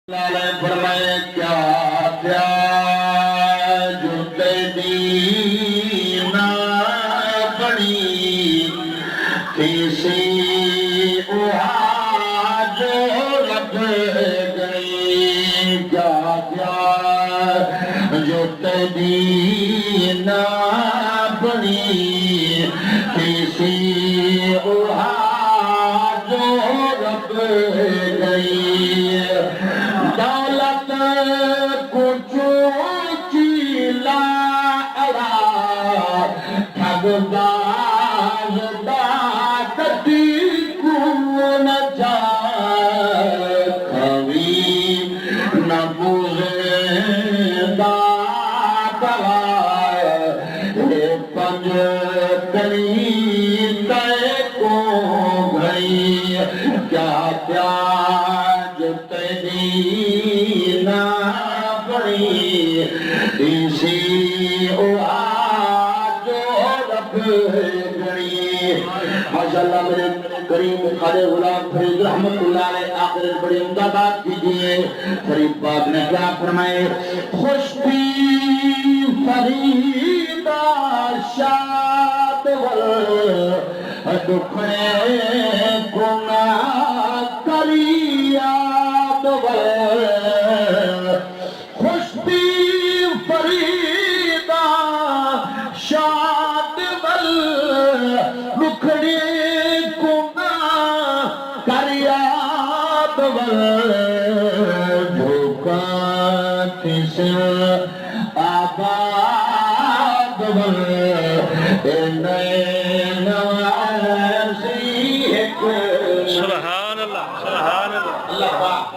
फरमाए क्या प्याज दीना बड़ी तीसी जो लग गई क्या प्याज दीना बड़ी तीसी जो लग गई दौलत कुछ चीला ठगबाज दाती कून जा कवि न बुझदा ये पंज कली तय को गई क्या प्याज दीना बड़ी इसी जो रब गई माशाअल्लाह मेरे करीम खाले गुलाम फरीद रहमतुल्लाह अलैह आखिर बड़ी उम्दा बात कीजिए फरीद पाक ने क्या फरमाए खुशबी फरीदा शाद दुखे गुना करिया खुशबी फरीदा शाद दुखड़ी गुना करिया धोखा किस आबाद सुभान अल्लाह सुभान अल्लाह।